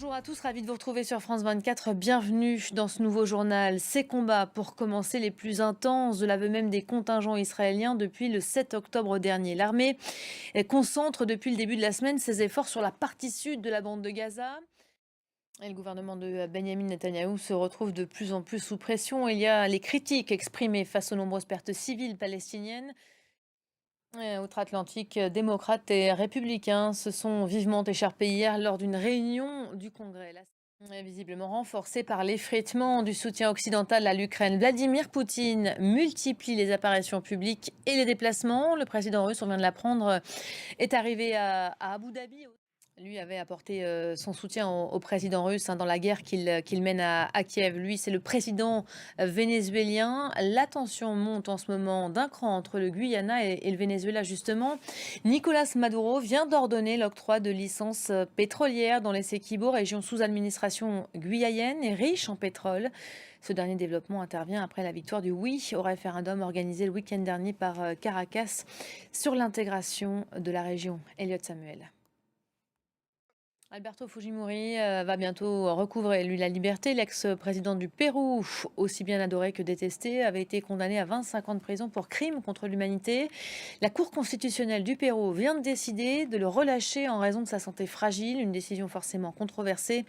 Bonjour à tous, ravi de vous retrouver sur France 24. Bienvenue dans ce nouveau journal. Ces combats, pour commencer, les plus intenses de l'aveu même des contingents israéliens depuis le 7 octobre dernier. L'armée concentre depuis le début de la semaine ses efforts sur la partie sud de la bande de Gaza. Et le gouvernement de Benjamin Netanyahou se retrouve de plus en plus sous pression. Il y a les critiques exprimées face aux nombreuses pertes civiles palestiniennes. Outre-Atlantique, démocrates et républicains se sont vivement écharpés hier lors d'une réunion du Congrès. Visiblement renforcée par l'effritement du soutien occidental à l'Ukraine. Vladimir Poutine multiplie les apparitions publiques et les déplacements. Le président russe, on vient de l'apprendre, est arrivé à Abu Dhabi. Lui avait apporté son soutien au président russe, dans la guerre qu'il mène à Kiev. Lui, c'est le président vénézuélien. La tension monte en ce moment d'un cran entre le Guyana et le Venezuela, justement. Nicolas Maduro vient d'ordonner l'octroi de licences pétrolières dans les Essequibo, région sous administration guyayenne et riche en pétrole. Ce dernier développement intervient après la victoire du oui au référendum organisé le week-end dernier par Caracas sur l'intégration de la région. Elliot Samuel. Alberto Fujimori va bientôt recouvrer, lui, la liberté. L'ex-président du Pérou, aussi bien adoré que détesté, avait été condamné à 25 ans de prison pour crime contre l'humanité. La Cour constitutionnelle du Pérou vient de décider de le relâcher en raison de sa santé fragile, une décision forcément controversée.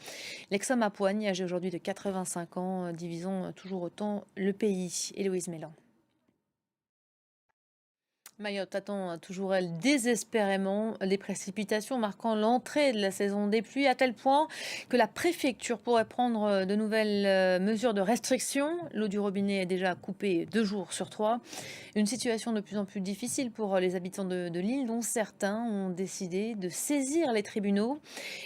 L'ex-homme à poigne, âgé aujourd'hui de 85 ans, divisant toujours autant le pays. Héloïse Mélan. Mayotte attend toujours, elle, désespérément les précipitations marquant l'entrée de la saison des pluies, à tel point que la préfecture pourrait prendre de nouvelles mesures de restriction. L'eau du robinet est déjà coupée 2 jours sur 3. Une situation de plus en plus difficile pour les habitants de l'île, dont certains ont décidé de saisir les tribunaux.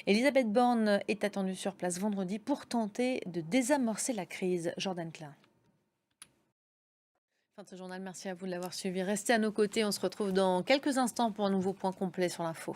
Elisabeth Borne est attendue sur place vendredi pour tenter de désamorcer la crise. Jordan Klein. Fin de ce journal, merci à vous de l'avoir suivi. Restez à nos côtés, on se retrouve dans quelques instants pour un nouveau point complet sur l'info.